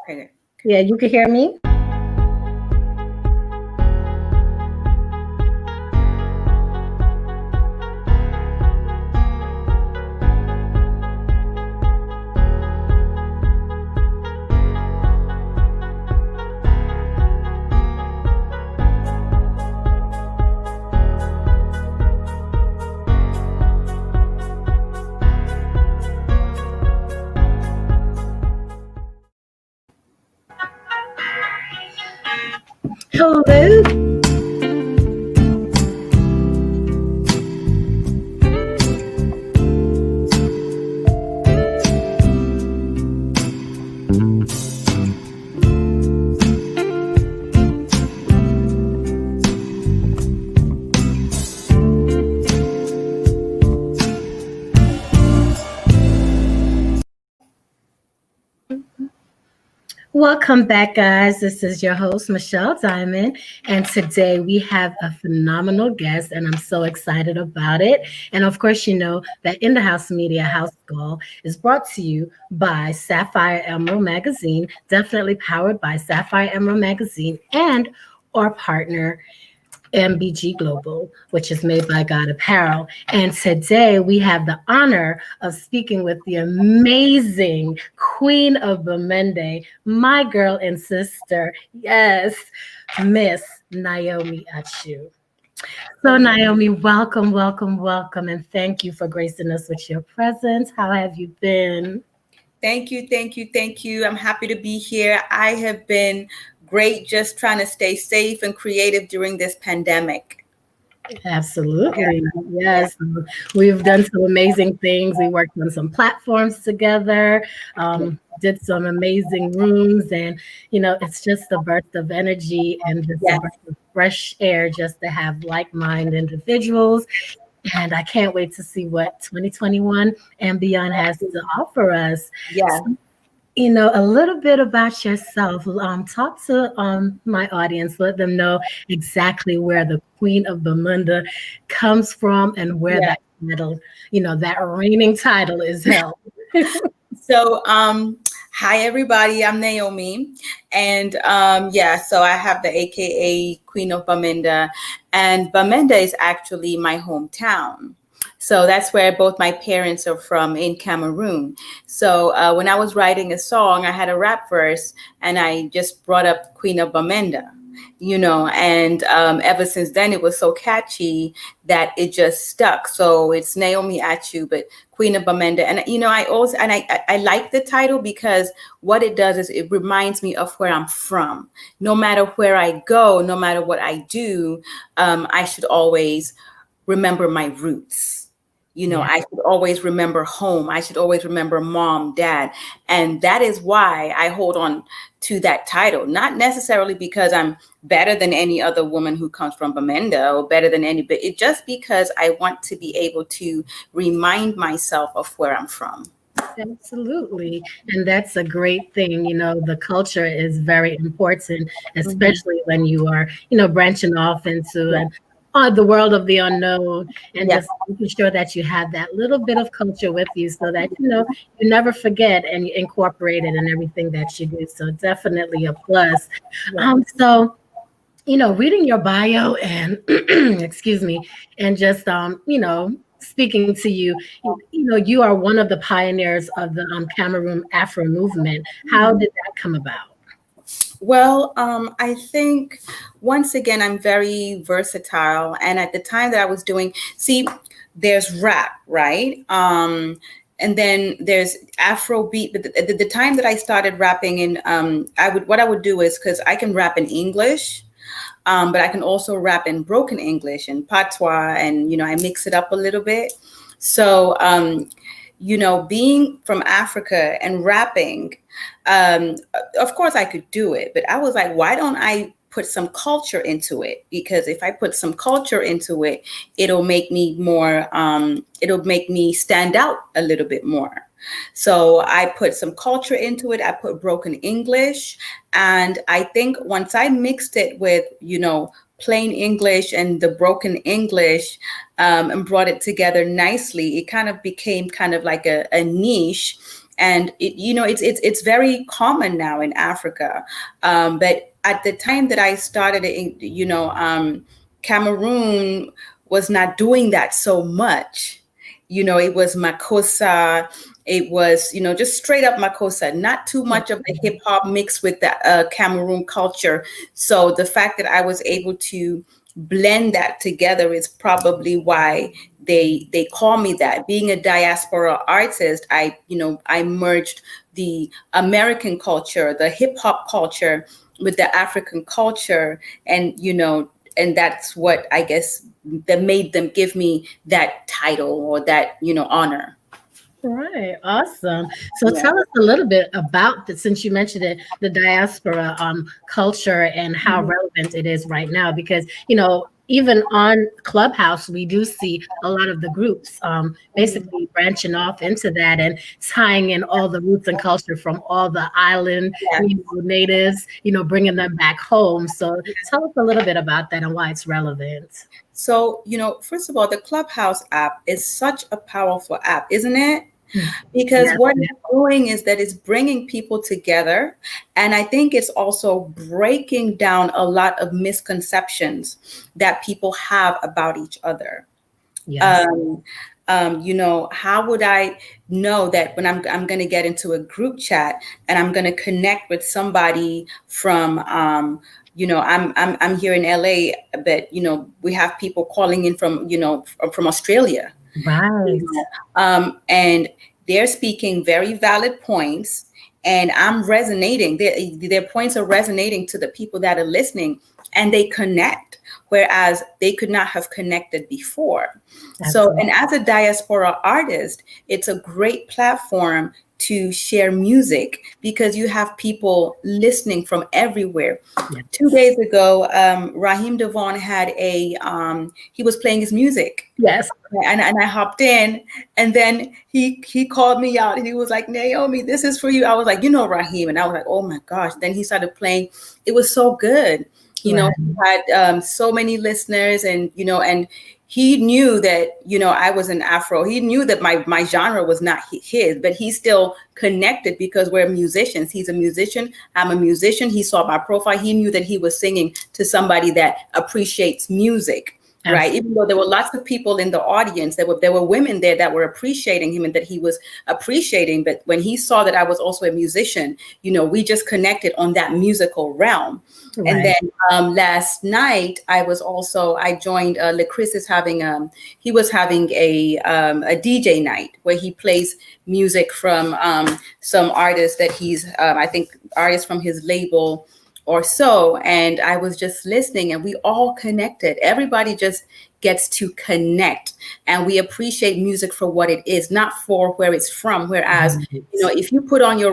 Okay. Yeah, you can hear me? Hello. Welcome back, guys. This is your host, Michelle Diamond. And today we have a phenomenal guest, and I'm so excited about it. And of course, you know that In the House Media House Call is brought to you by Sapphire Emerald Magazine, definitely powered by Sapphire Emerald Magazine and our partner, MBG Global, which is made by God Apparel. And today we have the honor of speaking with the amazing Queen of Bamende, my girl and sister, yes, Miss Naomi Achu. So Naomi, welcome, welcome, welcome, and thank you for gracing us with your presence. How have you been? Thank you, thank you, thank you. I'm happy to be here. I have been great just trying to stay safe and creative during this pandemic. Absolutely. Yes. We've done some amazing things. We worked on some platforms together, did some amazing rooms, and it's just a burst of energy and just a Yes. breath of fresh air just to have like-minded individuals. And I can't wait to see what 2021 and beyond has to offer us. Yeah. A little bit about yourself. Talk to my audience. Let them know exactly where the Queen of Bamunda comes from and where that title, that reigning title is held. So, hi everybody. I'm Naomi, and so I have the AKA Queen of Bamenda, and Bamenda is actually my hometown. So that's where both my parents are from, in Cameroon. So when I was writing a song, I had a rap verse, and I just brought up Queen of Bamenda, and ever since then it was so catchy that it just stuck. So it's Naomi Achu, but Queen of Bamenda. And I like the title because what it does is it reminds me of where I'm from. No matter where I go, no matter what I do, I should always remember my roots. I should always remember home. I should always remember mom, dad. And that is why I hold on to that title, not necessarily because I'm better than any other woman who comes from Bamenda or better than any, but it's just because I want to be able to remind myself of where I'm from. Absolutely. And that's a great thing. The culture is very important, especially when you are, branching off into the world of the unknown, and just making sure that you have that little bit of culture with you so that, you never forget and you incorporate it in everything that you do. So definitely a plus. So, reading your bio and, excuse me, and just, speaking to you, you are one of the pioneers of the Cameroon Afro movement. How did that come about? Well, I think once again, I'm very versatile. And at the time that I was doing, there's rap, right? And then there's Afrobeat. But the time that I started rapping in, what I would do is, because I can rap in English, but I can also rap in broken English and patois, and, I mix it up a little bit. So, being from Africa and rapping, of course I could do it, but I was like, why don't I put some culture into it? Because if I put some culture into it, it'll make me stand out a little bit more. So I put some culture into it. I put broken English. And I think once I mixed it with, plain English and the broken English, and brought it together nicely, it kind of became kind of like a niche. and it's very common now in Africa. But at the time that I started it, Cameroon was not doing that so much. It was Makossa. It was, just straight up Makossa, not too much of the hip hop mixed with the Cameroon culture. So the fact that I was able to blend that together is probably why they call me that. Being a diaspora artist, I merged the American culture, the hip hop culture, with the African culture, and that's what I guess that made them give me that title or that honor. Right, awesome. So Yeah. tell us a little bit about since you mentioned it, the diaspora culture and how Mhm. relevant it is right now. Because even on Clubhouse, we do see a lot of the groups Mhm. basically branching off into that and tying in all the roots and culture from all the island Yeah. natives, bringing them back home. So tell us a little bit about that and why it's relevant. So, first of all, the Clubhouse app is such a powerful app, isn't it? Because Yes. what it's doing is that it's bringing people together. And I think it's also breaking down a lot of misconceptions that people have about each other. Yes. How would I know that when I'm going to get into a group chat and I'm going to connect with somebody from, I'm here in LA, but we have people calling in from Australia, Right. and they're speaking very valid points, and I'm resonating. Their points are resonating to the people that are listening, and they connect, whereas they could not have connected before. So, Absolutely. and as a diaspora artist, it's a great platform to share music because you have people listening from everywhere. Yes. 2 days ago, Raheem Devon had he was playing his music. Yes. And I hopped in, and then he called me out, and he was like, "Naomi, this is for you." I was like, Raheem, and I was like, "Oh my gosh!" Then he started playing. It was so good. Right. He had so many listeners, and he knew that I was an Afro. He knew that my genre was not his, but he still connected because we're musicians. He's a musician. I'm a musician. He saw my profile. He knew that he was singing to somebody that appreciates music. Right. Absolutely. Even though there were lots of people in the audience, there were women there that were appreciating him and that he was appreciating. But when he saw that I was also a musician, we just connected on that musical realm. And Right. then last night I joined Chris is having he was having a DJ night where he plays music from some artists that he's I think artists from his label or so. And I was just listening, and we all connected. Everybody just gets to connect, and we appreciate music for what it is, not for where it's from. Whereas, if you turn on your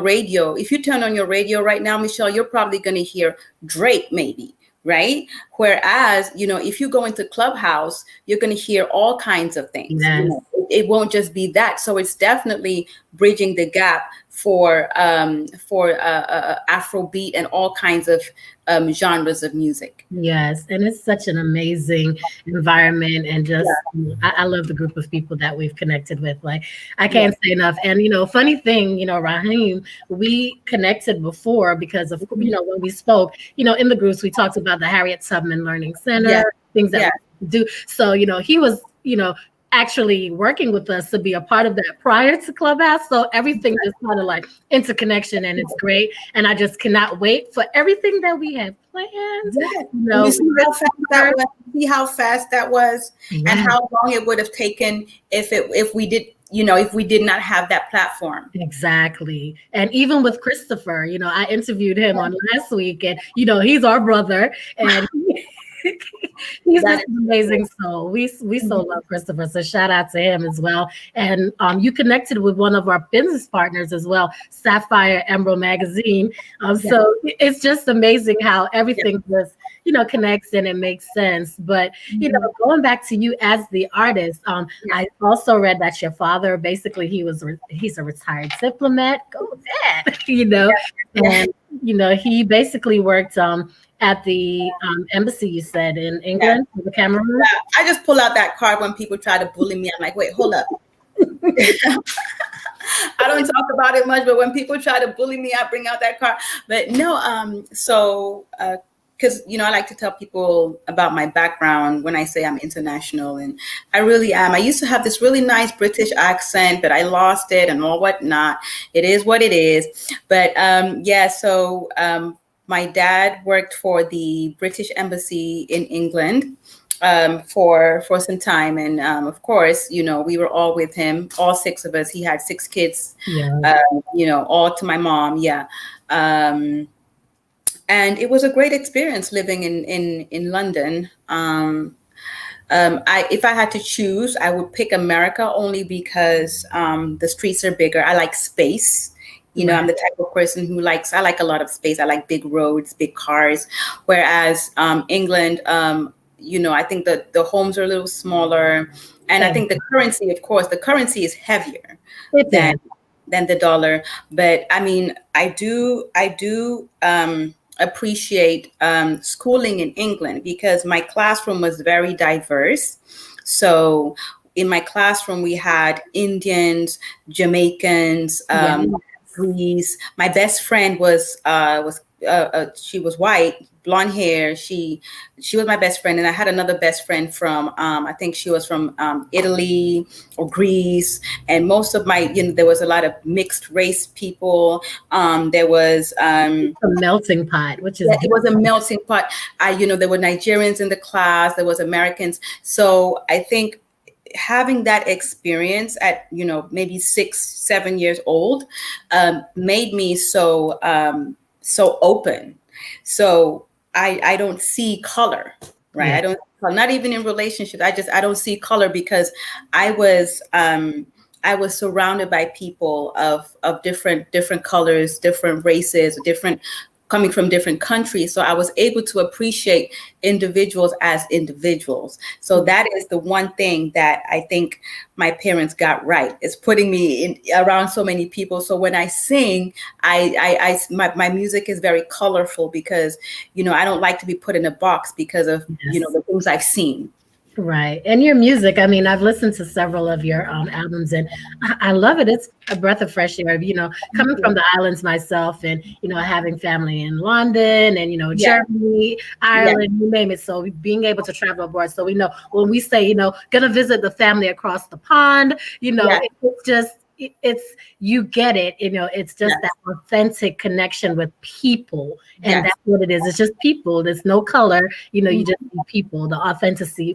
radio right now, Michelle, you're probably going to hear Drake, maybe. Right. Whereas, if you go into Clubhouse, you're going to hear all kinds of things. Yes. It won't just be that. So it's definitely bridging the gap for Afrobeat and all kinds of genres of music. Yes, and it's such an amazing environment, and just I love the group of people that we've connected with. Like I can't say enough. And funny thing, Raheem, we connected before because of when we spoke, in the groups we talked about the Harriet Tubman Learning Center, things that we do. So he was actually working with us to be a part of that prior to Clubhouse. So everything just kind of like interconnection, and it's great. And I just cannot wait for everything that we have planned. You see how fast that was, and how long it would have taken if we did not have that platform. Exactly. And even with Christopher, I interviewed him on last week, and he's our brother, and he's just an amazing soul. We so love Christopher. So shout out to him as well. And you connected with one of our business partners as well, Sapphire Emerald Magazine. So it's just amazing how everything just connects and it makes sense. But going back to you as the artist, I also read that your father basically he's a retired diplomat. Go Dad, and he basically worked at the embassy, you said, in England, the Cameroon? I just pull out that card when people try to bully me. I'm like, wait, hold up. I don't talk about it much, but when people try to bully me, I bring out that card. But no, because I like to tell people about my background when I say I'm international, and I really am. I used to have this really nice British accent, but I lost it and all whatnot. It is what it is. But my dad worked for the British Embassy in England for some time, and of course, we were all with him, all six of us. He had six kids, Yeah. all to my mom. Yeah. And it was a great experience living in London. If I had to choose, I would pick America only because the streets are bigger. I like space. I'm the type of person I like a lot of space. I like big roads, big cars. Whereas England, I think that the homes are a little smaller. And I think the currency is heavier than the dollar. But I mean, I do appreciate schooling in England because my classroom was very diverse. So in my classroom, we had Indians, Jamaicans, Greece. My best friend she was white, blonde hair. She was my best friend, and I had another best friend from I think she was from Italy or Greece. And most of my there was a lot of mixed race people. There was a melting pot, which is it was a melting pot. There were Nigerians in the class. There was Americans. So I think having that experience at maybe 6-7 years old made me so open. So I don't see color, right? Yeah. I don't, not even in relationships. I don't see color because I was surrounded by people of different colors, different races, coming from different countries. So I was able to appreciate individuals as individuals. So that is the one thing that I think my parents got right, is putting me around so many people. So when I sing, my music is very colorful because, I don't like to be put in a box because of, the things I've seen. Right. And your music, I mean, I've listened to several of your albums and I love it. It's a breath of fresh air, coming from the islands myself and, having family in London and, Germany, Ireland, you name it. So being able to travel abroad. So we know when we say, gonna visit the family across the pond, it's just, you get it, it's just that authentic connection with people. And that's what it is. It's just people. There's no color, you just see people, the authenticity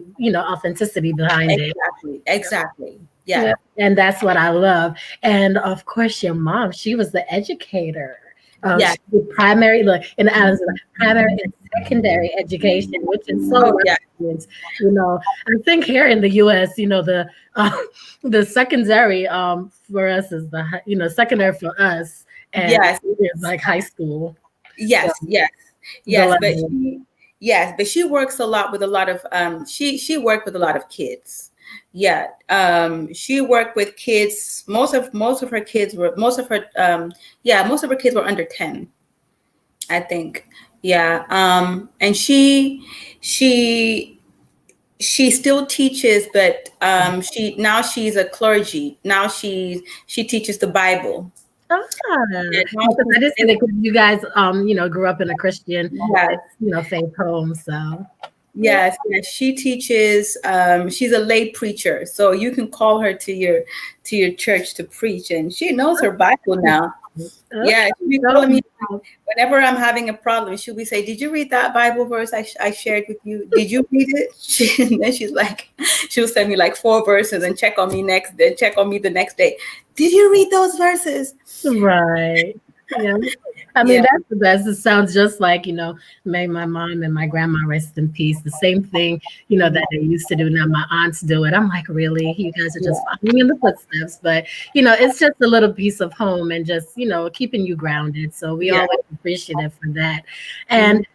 behind it. Exactly. Yeah. And that's what I love. And of course, your mom, she was the educator. She did primary, in the islands, primary and secondary education, which is so I think here in the U.S., the secondary for us is secondary for us, and it's like high school. Yes, but she works a lot with a lot of she worked with a lot of kids. She worked with kids. Most of her kids were under 10, I think. And she still teaches, but she's a clergy. Now she teaches the Bible. I just think you guys grew up in a Christian faith home, so. Yes, she teaches. She's a lay preacher, so you can call her to your church to preach, and she knows her Bible now. Yeah, she'll be calling me whenever I'm having a problem. She'll be saying, "Did you read that Bible verse I shared with you? Did you read it?" And then she'll send me like 4 verses and check on me the next day. Did you read those verses? Right. Yeah. I mean, that's the best. It sounds just like, may my mom and my grandma rest in peace. The same thing, that they used to do. Now my aunts do it. I'm like, really? You guys are just following in the footsteps. But, it's just a little piece of home and just, keeping you grounded. So we always appreciate for that. And,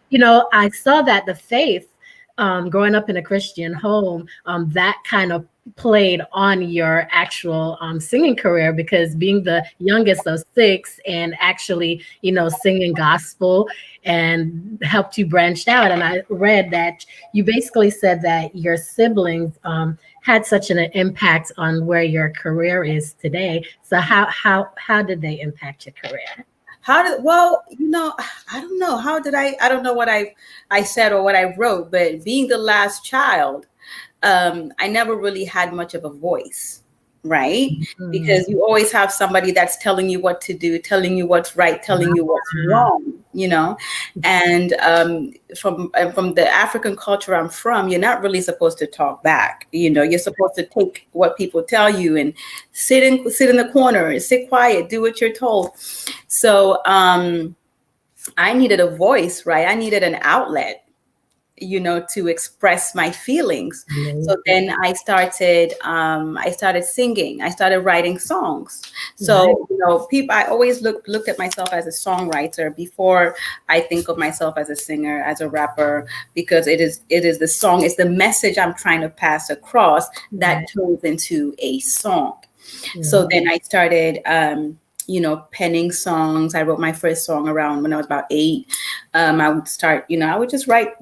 I saw that the faith, growing up in a Christian home, that kind of played on your actual singing career, because being the youngest of six and actually, singing gospel and helped you branch out. And I read that you basically said that your siblings had such an impact on where your career is today. So how did they impact your career? Well, I don't know. I don't know what I said or what I wrote, but being the last child, I never really had much of a voice, right? Mm. Because you always have somebody that's telling you what to do, telling you what's right, telling you what's wrong. And from the African culture I'm from, you're not really supposed to talk back. You're supposed to take what people tell you and sit in the corner, sit quiet, do what you're told. So I needed a voice, right? I needed an outlet, to express my feelings. So then I started singing. I started writing songs. So, people, I always looked at myself as a songwriter before I think of myself as a singer, as a rapper, because it is the song, it's the message I'm trying to pass across that turns into a song. So then I started, penning songs. I wrote my first song around when I was about 8. I would start, I would just write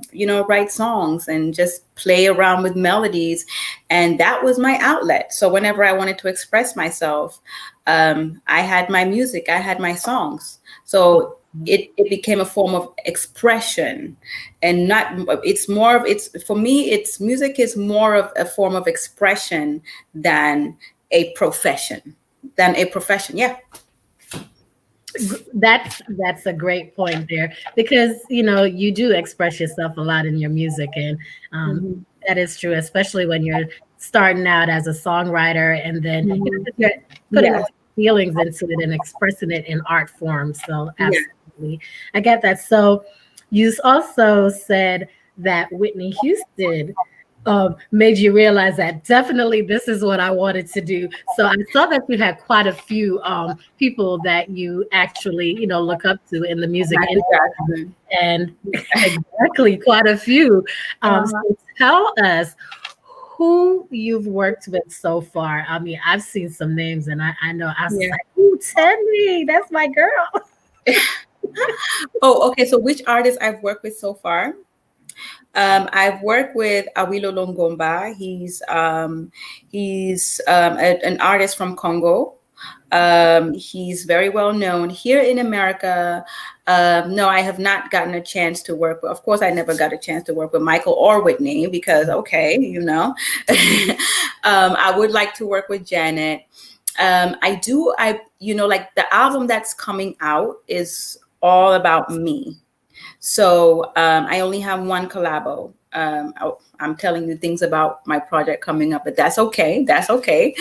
songs and just play around with melodies. And that was my outlet. So whenever I wanted to express myself, I had my music, I had my songs. So it became a form of expression, and for me, music is more of a form of expression than a profession. Yeah. That's a great point there, because you do express yourself a lot in your music, and that is true, especially when you're starting out as a songwriter, and then you're putting feelings into it and expressing it in art form. So absolutely, I get that. So you also said that Whitney Houston made you realize that definitely this is what I wanted to do. So I saw that you had quite a few people that you actually, look up to in the music industry, and exactly quite a few. So tell us who you've worked with so far. I mean, I've seen some names, and I know I was like, "Ooh, Teddy, that's my girl." Oh, okay. So which artists I've worked with so far? I've worked with Awilo Longomba. He's an artist from Congo. He's very well known here in America. No, I have not gotten a chance to work with. Of course, I never got a chance to work with Michael or Whitney because, okay, I would like to work with Janet. I do. Like the album that's coming out is all about me. So I only have one collabo. I'm telling you things about my project coming up, but that's okay. That's okay.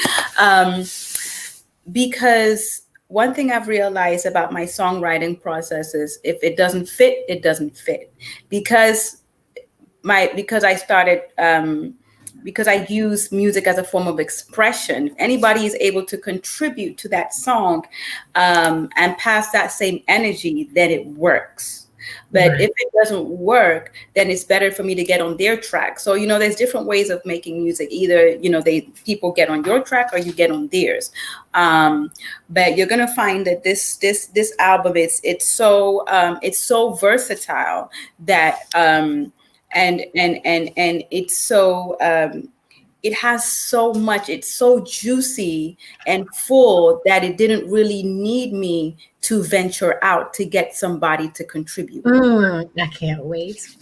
Because one thing I've realized about my songwriting process is if it doesn't fit, it doesn't fit. Because I started because I use music as a form of expression. If anybody is able to contribute to that song and pass that same energy, then it works. But if it doesn't work, then it's better for me to get on their track. So, there's different ways of making music. Either, people get on your track or you get on theirs. But you're gonna find that this album it's so versatile that and it's so it has so much, it's so juicy and full that it didn't really need me to venture out to get somebody to contribute. I can't wait.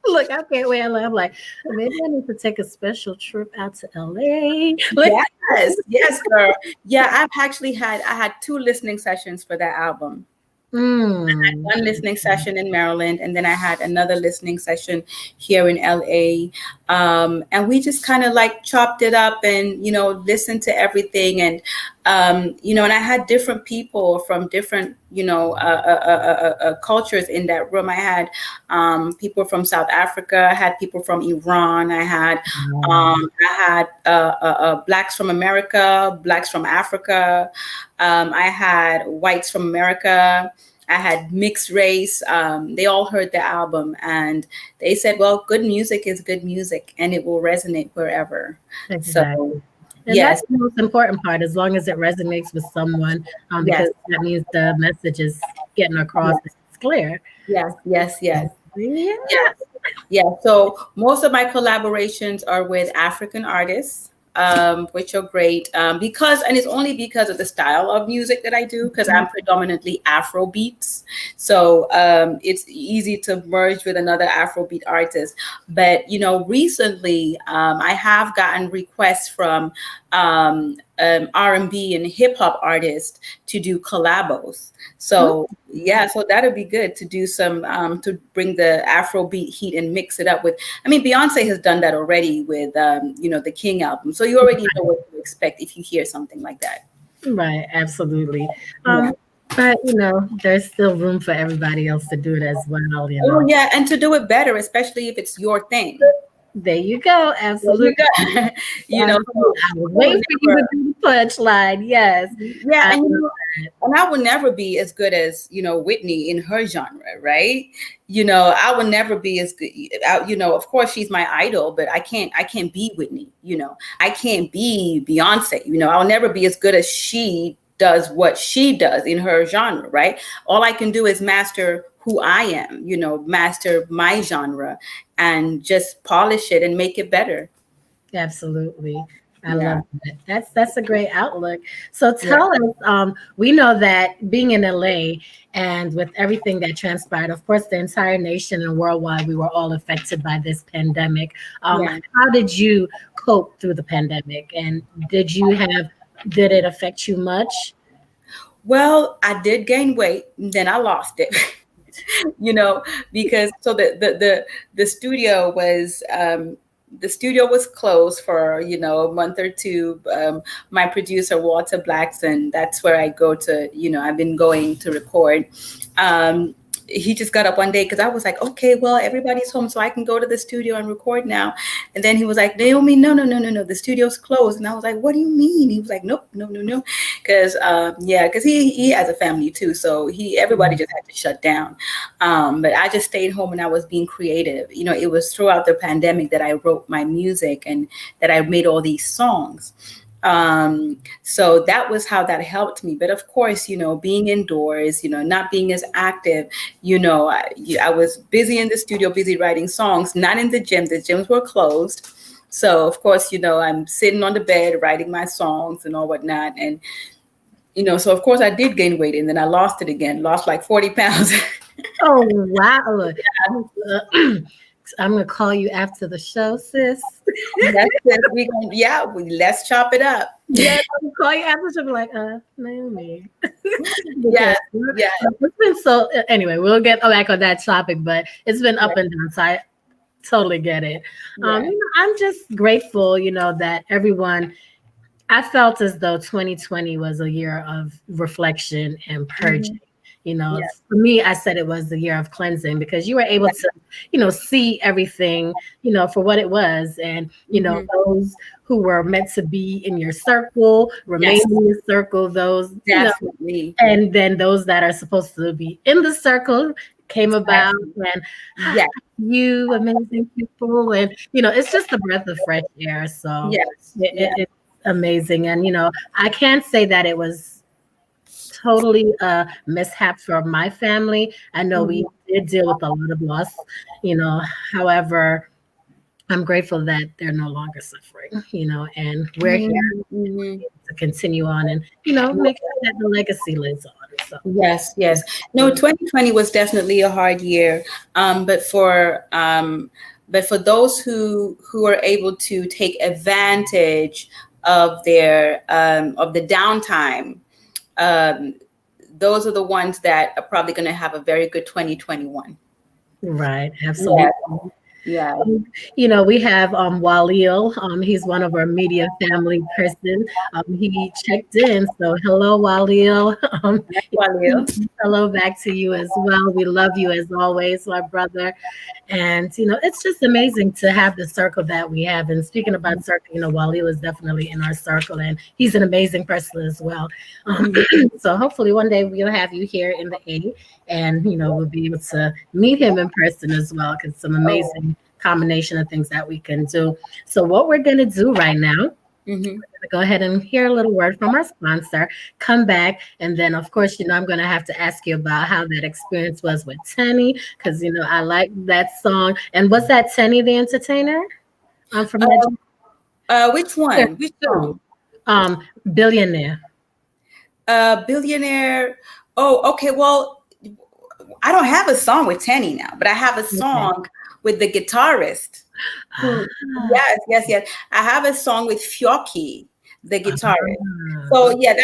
Look, I can't wait. I'm like, maybe I need to take a special trip out to LA. Yes, girl. Yeah, I had 2 listening sessions for that album. I had one listening session in Maryland, and then I had another listening session here in LA. And we just kind of like chopped it up and, listened to everything. And, and I had different people from different, cultures in that room. I had people from South Africa, I had people from Iran, I had Blacks from America, Blacks from Africa. I had whites from America. I had mixed race. They all heard the album and they said, well, good music is good music and it will resonate wherever. So, Exactly. And that's yes, the most important part, as long as it resonates with someone, yes, because that means the message is getting across. yes, It's clear. yes, yes, yes. Yeah. Yes. Yeah. So most of my collaborations are with African artists, which are great because, and it's only because of the style of music that I do, because I'm predominantly Afro beats. So it's easy to merge with another Afrobeat artist. But, recently I have gotten requests from R&B and hip hop artists to do collabos. So yeah, so that'd be good to do some to bring the Afrobeat heat and mix it up with. I mean, Beyonce has done that already with the King album. So you already know what to expect if you hear something like that. Right, absolutely. Yeah. But there's still room for everybody else to do it as well. Oh yeah, and to do it better, especially if it's your thing. There you go. There you Absolutely. go. Absolutely. I was I would waiting for you to never- do the punchline. Yes. yeah, I and love and I would never be as good as Whitney in her genre, right? I would never be as good. Of course she's my idol, but I can't be Whitney. I can't be Beyonce. I'll never be as good as she does what she does in her genre, right? All I can do is master who I am, master my genre and just polish it and make it better. Absolutely. I Yeah. love that. That's a great outlook. So Yeah. tell us, we know that being in LA and with everything that transpired, of course, the entire nation and worldwide, we were all affected by this pandemic. Yeah. How did you cope through the pandemic? And did it affect you much? Well, I did gain weight, then I lost it. you know, because so the studio was closed for a month or two. My producer Walter Blackson, that's where I go to. I've been going to record. Um, he just got up one day because I was like, okay, well, everybody's home, so I can go to the studio and record now. And then he was like, Naomi, no, no, no, no, no, the studio's closed. And I was like, what do you mean? He was like, nope, no, no, no, because because he has a family too, so everybody just had to shut down. But I just stayed home and I was being creative. It was throughout the pandemic that I wrote my music and that I made all these songs. So that was how that helped me. But of course, being indoors, not being as active, I was busy in the studio, busy writing songs, not in the gym. The gyms were closed. So of course, I'm sitting on the bed writing my songs and all whatnot. And, so of course I did gain weight and then I lost it again, lost like 40 pounds. Oh, wow. I'm going to call you after the show, sis. Let's chop it up. Yeah, I'm call you after she'll be like, Naomi. Yeah, yeah. It's been so anyway, we'll get back on that topic, but it's been up and down. So I totally get it. Yeah. I'm just grateful, that everyone I felt as though 2020 was a year of reflection and purging. For me, I said it was the year of cleansing because you were able to, see everything, for what it was. And, those who were meant to be in your circle, remain in your circle, those, Definitely. and then those that are supposed to be in the circle came about and you amazing people. And, it's just a breath of fresh air. So it's amazing. And, I can't say that it was totally a mishap for my family. I know we did deal with a lot of loss, however, I'm grateful that they're no longer suffering, and we're here to continue on and, make sure that the legacy lives on. So. Yes. No, 2020 was definitely a hard year. But for those who are able to take advantage of their of the downtime, those are the ones that are probably going to have a very good 2021. Right. Absolutely. Yeah. We have Walil. He's one of our media family person. He checked in. So hello, Walil. Walil. Hello back to you as well. We love you as always, my brother. And it's just amazing to have the circle that we have. And speaking about circle, Walil is definitely in our circle, and he's an amazing person as well. So hopefully one day we'll have you here in the A, and we'll be able to meet him in person as well, because some Oh. amazing combination of things that we can do. So what we're going to do right now, Mm-hmm. go ahead and hear a little word from our sponsor, come back, and then of course, I'm going to have to ask you about how that experience was with Tenny, because I like that song. And was that Tenny the Entertainer? From that Which one? Which song? Billionaire. Billionaire. Oh, okay. Well, I don't have a song with Tenny now, but I have a song with the guitarist. Yes. I have a song with Fyoki, the guitarist. So yeah,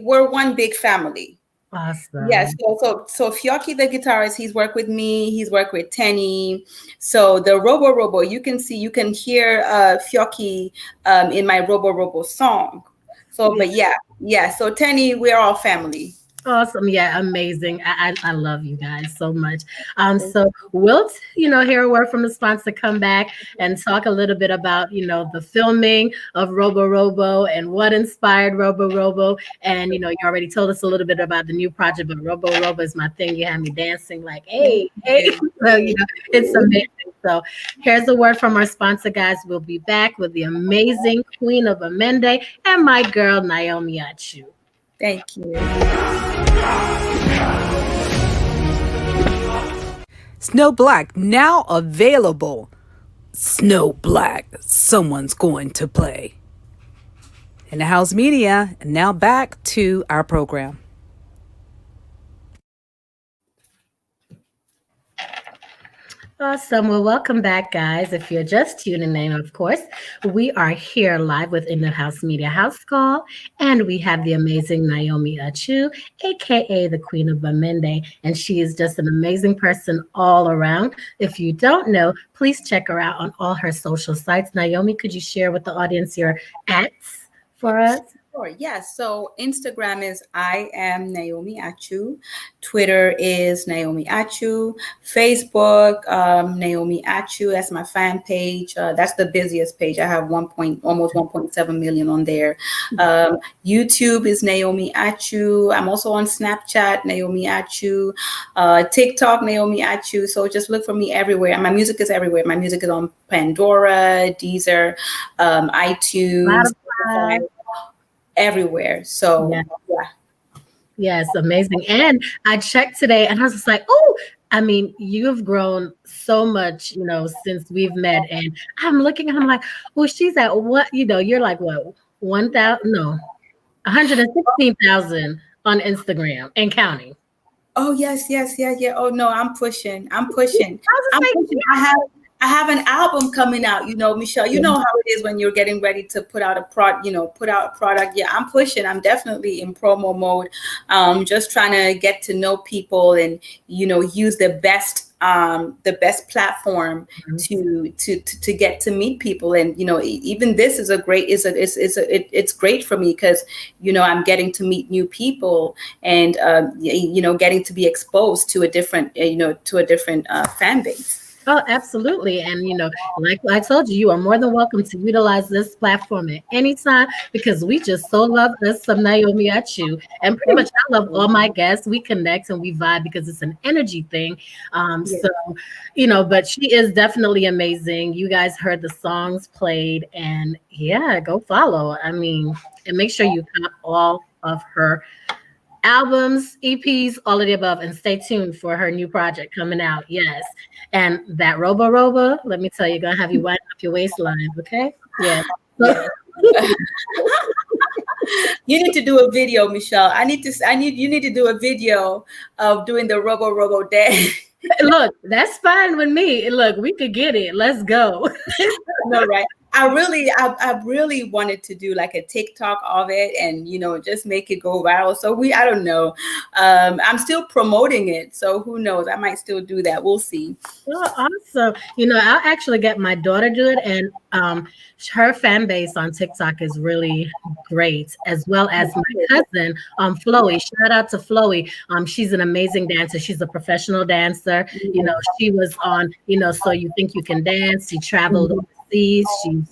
we're one big family. Awesome. Yes. So Fyoki, the guitarist, he's worked with me. He's worked with Tenny. So the Robo, you can hear Fyoki in my Robo song. So, but yeah. So Tenny, we're all family. Awesome. Yeah, amazing. I love you guys so much. So we'll, hear a word from the sponsor, come back and talk a little bit about, the filming of Robo and what inspired Robo. And, you already told us a little bit about the new project, but Robo is my thing. You have me dancing like, hey. So, it's amazing. So here's a word from our sponsor, guys. We'll be back with the amazing Queen of Bamenda and my girl, Naomi Achu. Thank you. Snow Black now available. Snow Black, someone's going to play. InDaHouse Media, and now back to our program. Awesome. Well, welcome back, guys. If you're just tuning in, of course, we are here live with InDaHouseMedia House Call, and we have the amazing Naomi Achu, aka the Queen of Bamenda, and she is just an amazing person all around. If you don't know, please check her out on all her social sites. Naomi, could you share with the audience your ats for us? Sure. Yes. So Instagram is I am Naomi Achu. Twitter is Naomi Achu. Facebook, Naomi Achu. That's my fan page. That's the busiest page. I have almost 1.7 million on there. YouTube is Naomi Achu. I'm also on Snapchat, Naomi Achu. TikTok, Naomi Achu. So just look for me everywhere. And my music is everywhere. My music is on Pandora, Deezer, iTunes, everywhere. So yeah. Yes, amazing. And I checked today and I was just like, oh, I mean, you've grown so much, since we've met. And I'm looking and I'm like, well, she's at what, you're like, what, 116,000 on Instagram and counting. Oh, yes. Yeah. Oh, no, I'm pushing. I have an album coming out, Michelle, you know how it is when you're getting ready to put out a product. Yeah, I'm pushing. I'm definitely in promo mode. Just trying to get to know people and, use the best platform to get to meet people. And, even this is it's great for me because, I'm getting to meet new people and, getting to be exposed to a different fan base. Oh, absolutely. And, like I told you, you are more than welcome to utilize this platform at any time because we just so love us some Naomi Achu. And pretty much I love all my guests. We connect and we vibe because it's an energy thing. So, but she is definitely amazing. You guys heard the songs played and yeah, go follow. I mean, and make sure you cop all of her albums, EPs, all of the above, and stay tuned for her new project coming out. Yes. And that Robo, let me tell you, gonna have you wind up your waistline, okay? Yeah. You need to do a video, Michelle. You need to do a video of doing the Robo dance. Look, that's fine with me. Look, we could get it. Let's go. No, right. I really wanted to do like a TikTok of it and, just make it go viral. So I don't know. I'm still promoting it. So who knows? I might still do that. We'll see. Oh, awesome. I'll actually get my daughter to do it. And her fan base on TikTok is really great, as well as my cousin, Chloe. Shout out to Chloe. She's an amazing dancer. She's a professional dancer. She was on, So You Think You Can Dance. She traveled overseas. She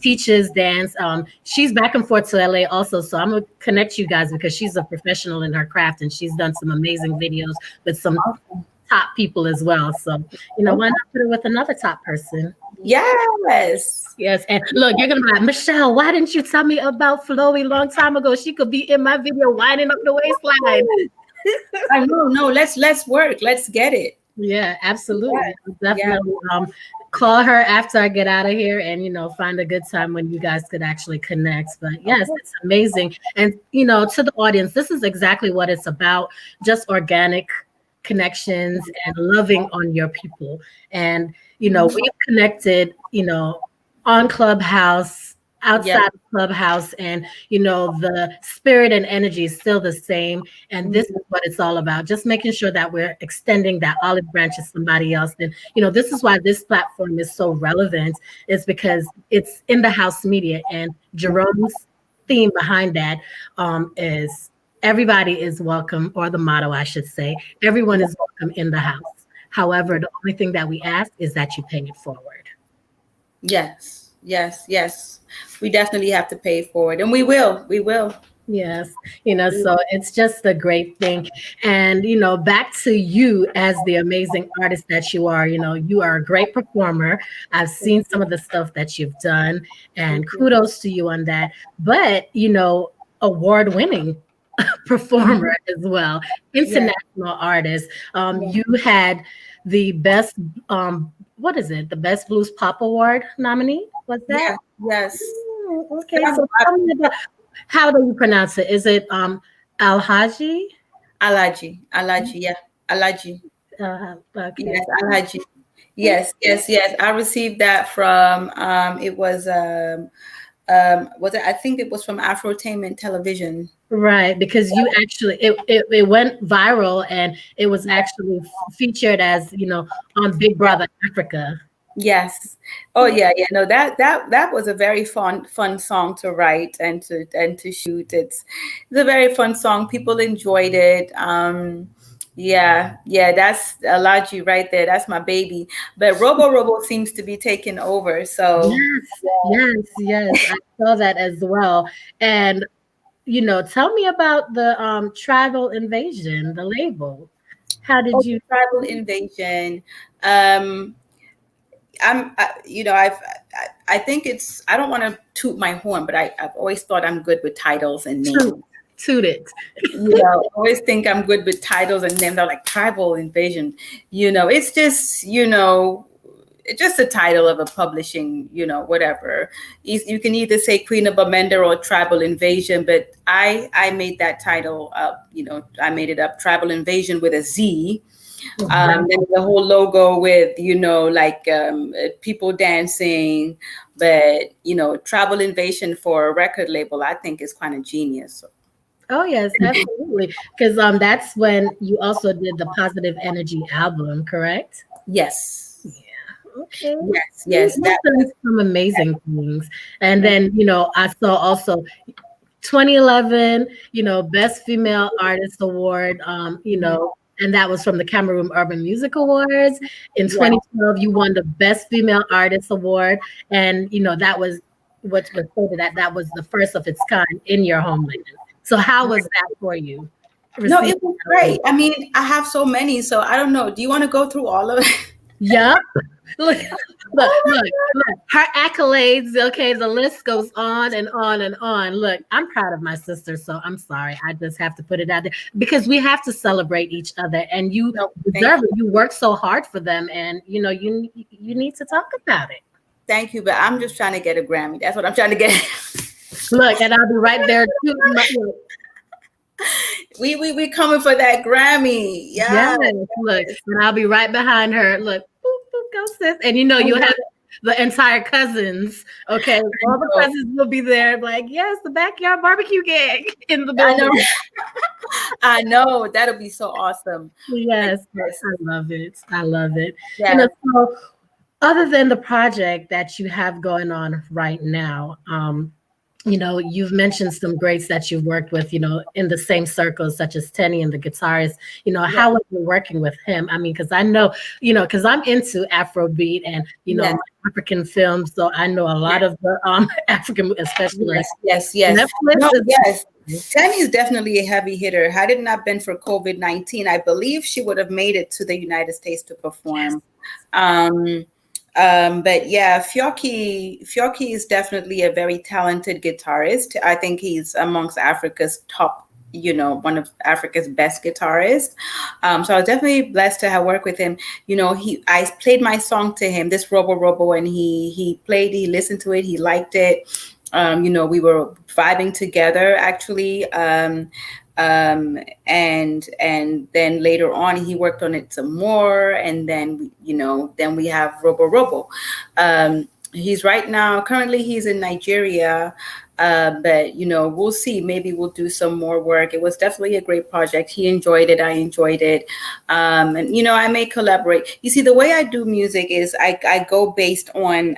teaches dance. She's back and forth to LA also. So I'm going to connect you guys because she's a professional in her craft and she's done some amazing videos with some top people as well. So, why not put her with another top person? Yes. Yes. And look, you're going to be like, Michelle, why didn't you tell me about Chloe a long time ago? She could be in my video winding up the waistline. I know. No, let's work. Let's get it. Yeah, absolutely. Yeah. Definitely call her after I get out of here and, find a good time when you guys could actually connect. But yes, it's amazing. And, to the audience, this is exactly what it's about. Just organic connections and loving on your people. And, we've connected, on Clubhouse, outside of Clubhouse, and, the spirit and energy is still the same. And this is what it's all about. Just making sure that we're extending that olive branch to somebody else. And, this is why this platform is so relevant, is because it's in the house media, and Jerome's theme behind that is everybody is welcome, or the motto, I should say, everyone is welcome in the house. However, the only thing that we ask is that you pay it forward. Yes. We definitely have to pay it forward, and we will. Yes. So it's just a great thing. And, back to you as the amazing artist that you are. You are a great performer. I've seen some of the stuff that you've done, and kudos to you on that. But, award-winning performer as well, international artist. You had the best, what is it? The Best Blues Pop Award nominee, was that? Yes. Okay, so tell me about, how do you pronounce it? Is it Alhaji? Alaji, yeah, Alaji. Okay. Yes, Alhaji. Yes. I received that from it was I think it was from Afrotainment Television. Right, because you actually it went viral, and it was actually featured as on Big Brother Africa. Yes. Oh yeah. No, that was a very fun song to write and to shoot. It's a very fun song. People enjoyed it. That's Alaji right there. That's my baby. But Robo seems to be taking over. So yes, I saw that as well. And tell me about the Tribal Invasion, the label. How did you Tribal Invasion? I think it's, I don't want to toot my horn, but I've always thought I'm good with titles and names. Toot it. I always think I'm good with titles and names. They're like Tribal Invasion. It's just, it's just the title of a publishing, whatever. You can either say Queen of Bamenda or Tribal Invasion, but I made that title up, I made it up, Tribal Invasion with a Z. Then the whole logo with, people dancing, but, Tribal Invasion for a record label, I think is kind of genius. Oh, yes, absolutely. Because that's when you also did the Positive Energy album, correct? Yes. Yeah. Okay. Yes. That's some amazing things. And then, I saw also 2011, Best Female Artist Award, and that was from the Cameroon Urban Music Awards. In 2012, you won the Best Female Artist Award. And, that was what was stated that was the first of its kind in your homeland. So how was that for you? No, it was great. I mean, I have so many, so I don't know. Do you want to go through all of it? Yeah. Look. Her accolades, okay, the list goes on and on and on. Look, I'm proud of my sister, so I'm sorry. I just have to put it out there because we have to celebrate each other, and you deserve it. You work so hard for them, and you need to talk about it. Thank you, but I'm just trying to get a Grammy. That's what I'm trying to get. Look, and I'll be right there too. We coming for that Grammy. Yeah. Yes, look, and I'll be right behind her. Look, boop, boop, go sis. And you'll have the entire cousins. Okay, all the cousins will be there. Like, yes, the backyard barbecue gig in the I know. building. I know. That'll be so awesome. Like, Yes, yes. I love it. I love it. Yes. So other than the project that you have going on right now, you've mentioned some greats that you've worked with, in the same circles, such as Tenny and the guitarist. Yes. How was you working with him? I mean, because I know, because I'm into Afrobeat and, Yes. African films. So I know a lot of the African, especially Yes. Netflix. No, yes. Tammy is definitely a heavy hitter. Had it not been for COVID-19, I believe she would have made it to the United States to perform. But yeah, Fyoki is definitely a very talented guitarist. I think he's amongst Africa's top, one of Africa's best guitarists. So I was definitely blessed to have worked with him. I played my song to him, this Robo Robo, and he listened to it, he liked it. We were vibing together actually. And then later on he worked on it some more, and then we have Robo Robo. He's currently he's in Nigeria, but we'll see, maybe we'll do some more work. It was definitely a great project. He enjoyed it, I enjoyed it. And I may collaborate. You see, the way I do music is I go based on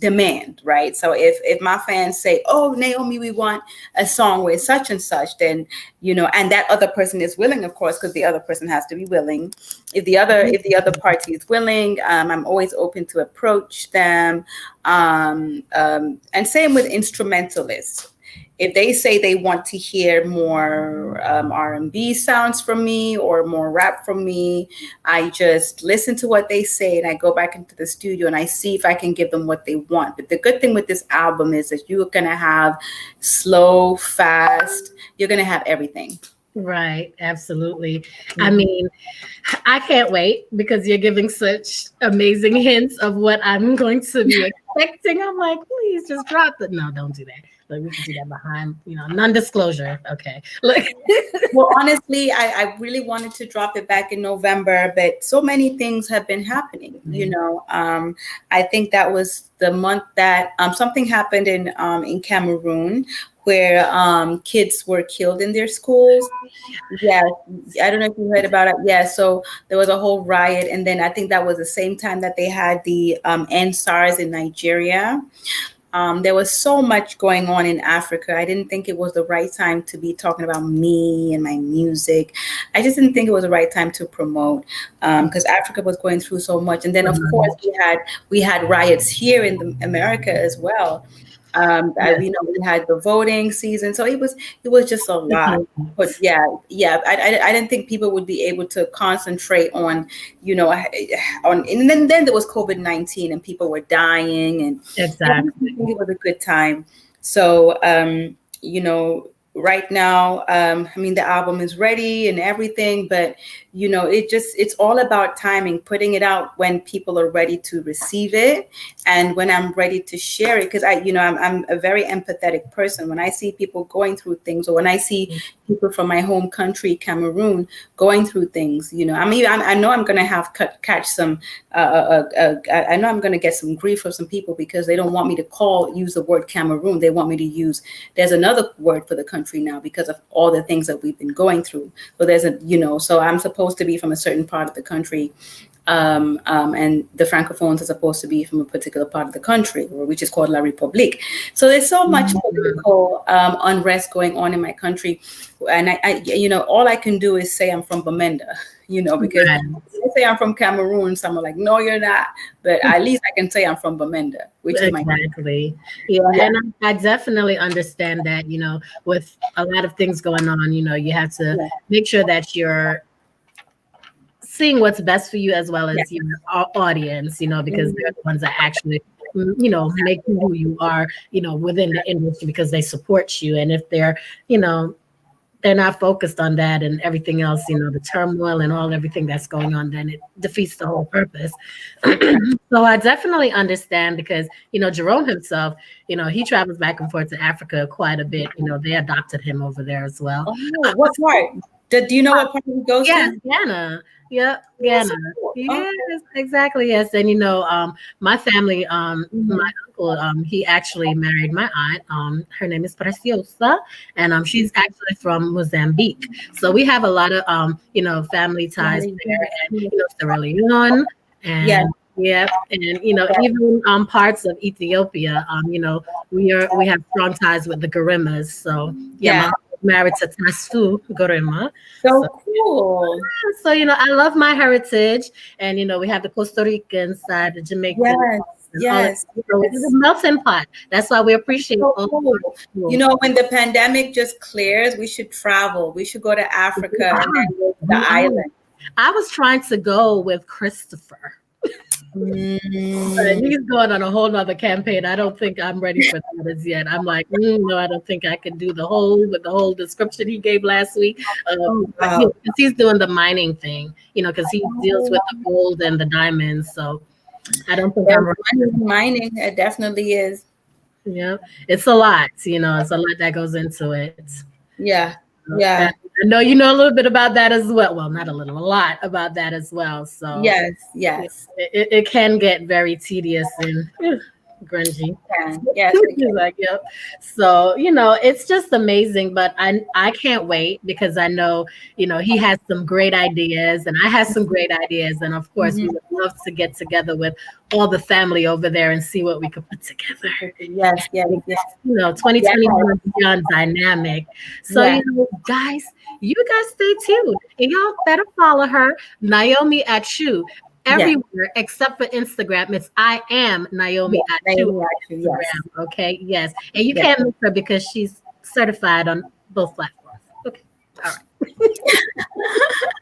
demand, right? So if my fans say, oh, Naomi, we want a song with such and such, then and that other person is willing, of course, because the other person has to be willing. If the other party is willing, I'm always open to approach them. And same with instrumentalists. If they say they want to hear more R&B sounds from me or more rap from me, I just listen to what they say and I go back into the studio and I see if I can give them what they want. But the good thing with this album is that you're going to have slow, fast, you're going to have everything. Right, absolutely. Mm-hmm. I mean, I can't wait because you're giving such amazing hints of what I'm going to be expecting. I'm like, please just drop it. No, don't do that. Like, we can do that behind, non-disclosure. Okay. Look. Well, honestly, I really wanted to drop it back in November, but so many things have been happening. Mm-hmm. I think that was the month that something happened in Cameroon, where kids were killed in their schools. Yeah, I don't know if you heard about it. Yeah, so there was a whole riot, and then I think that was the same time that they had the End SARS in Nigeria. There was so much going on in Africa. I didn't think it was the right time to be talking about me and my music. I just didn't think it was the right time to promote because Africa was going through so much. And then, of course, we had riots here in America as well. Yes. We had the voting season, so it was just a lot. But I didn't think people would be able to concentrate on, and then there was COVID-19 and people were dying, and exactly, it was a good time. So right now, the album is ready and everything, but it's all about timing, putting it out when people are ready to receive it and when I'm ready to share it. Because I'm a very empathetic person. When I see people going through things, or when I see people from my home country, Cameroon, going through things, I know I'm going to catch some. I know I'm going to get some grief from some people because they don't want me to use the word Cameroon. They want me to use. There's another word for the country now because of all the things that we've been going through. So so I'm supposed to be from a certain part of the country, and the Francophones are supposed to be from a particular part of the country, which is called La République. So there's so much political unrest going on in my country, and I all I can do is say I'm from Bamenda, because I say I'm from Cameroon, some are like, no, you're not, but at least I can say I'm from Bamenda, which is my country. And I definitely understand that, with a lot of things going on, you have to make sure that you're seeing what's best for you as well as your audience, because they're the ones that actually, make you who you are, within the industry because they support you. And if they're, they're not focused on that and everything else, the turmoil and everything that's going on, then it defeats the whole purpose. So I definitely understand because, Jerome himself, he travels back and forth to Africa quite a bit. They adopted him over there as well. Oh, what part? Do you know what part he goes Yes, to? Ghana. Yep, That's Ghana. so cool. Okay. Yes, exactly. Yes, and my family, my Mhm. uncle, he actually married my aunt. Her name is Preciosa, and she's actually from Mozambique. So we have a lot of family ties there, and Sierra Leone, Yes, and yep, and even parts of Ethiopia. We have strong ties with the Garimas. So yeah, my yes. uncle is married to Tasu Garima. So So cool. so, I love my heritage. And, we have the Costa Rican side, the Jamaican, Yes, and all that. yes, So it's a yes. melting pot. That's why we appreciate So all cool. the You people. know, when the pandemic just clears, we should travel. We should go to Africa and then go to the We are. island. I was trying to go with Christopher, but Mm. he's going on a whole nother campaign. I don't think I'm ready for that as yet. I'm like, no, I don't think I can do the whole description he gave last week. Oh, wow. Because he's doing the mining thing, because he deals Oh, with the gold and the diamonds. So I don't think there's I'm ready. money in mining. It definitely is. Yeah, it's a lot, it's a lot that goes into it. Yeah, And yeah, I know you know a little bit about that as well. Well, not a little, a lot about that as well. So yes, yeah, yes. it can get very tedious and grungy. Can. Yes, we can. Like, yep. So, it's just amazing, but I can't wait because I know, he has some great ideas and I have some great ideas. And of course, we Mhm. would love to get together with all the family over there and see what we could put together. Yes, yes, yes, 2021 beyond dynamic. So, yes, guys, you guys stay tuned and y'all better follow her, Naomi Achu, yes. everywhere except for Instagram. It's I am Naomi Yes, Achu Naomi on actually, yes. Instagram. Okay, yes, and you Yes. can't miss her because she's certified on both platforms. Okay, all right.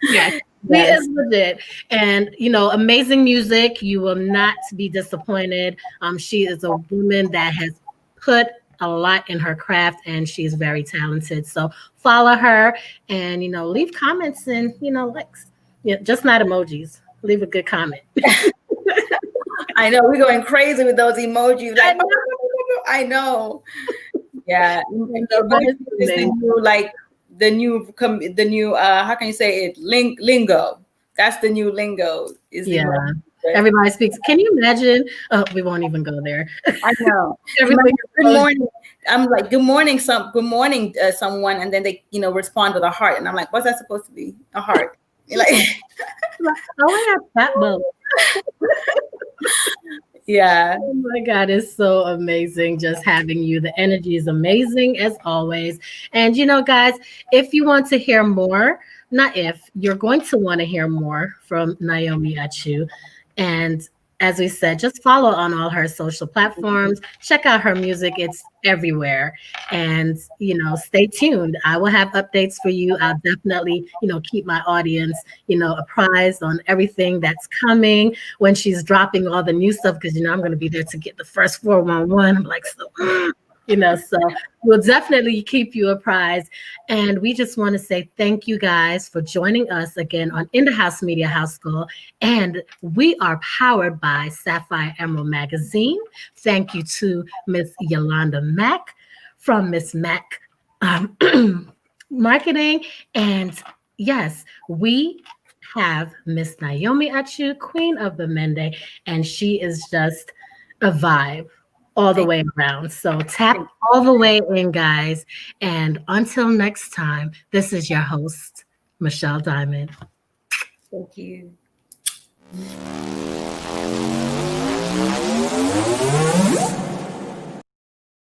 Yes. She Yes. is legit. And amazing music. You will not be disappointed. She is a woman that has put a lot in her craft and she's very talented. So follow her and leave comments and likes. Yeah, just not emojis. Leave a good comment. I know we're going crazy with those emojis. I Like, know, I know. Yeah. but Emojis it's is the amazing. new, like, the new, how can you say it? Lingo. That's the new lingo. Is Yeah. emoji. Everybody speaks. Can you imagine? Oh, we won't even go there. I know. Everything is Good emoji. morning. I'm like, good morning, good morning, someone, and then they, respond with a heart, and I'm like, what's that supposed to be? A heart? You're like, Oh, I have that boat. yeah. Oh my God, it's so amazing just having you. The energy is amazing as always. And guys, if you want to hear more, not if, you're going to want to hear more from Naomi Achu. And as we said, just follow on all her social platforms. Check out her music. It's everywhere. And, stay tuned. I will have updates for you. I'll definitely, keep my audience, apprised on everything that's coming when she's dropping all the new stuff. Because, I'm going to be there to get the first 411. I'm like, so, so we'll definitely keep you apprised. And we just want to say thank you guys for joining us again on In the House Media House School. And we are powered by Sapphire Emerald Magazine. Thank you to Miss Yolanda Mack from Miss Mack Marketing. And yes, we have Miss Naomi Achu, Queen of the Mende, and she is just a vibe all the way around. So tap all the way in, guys. And until next time, this is your host, Michelle Diamond. Thank you.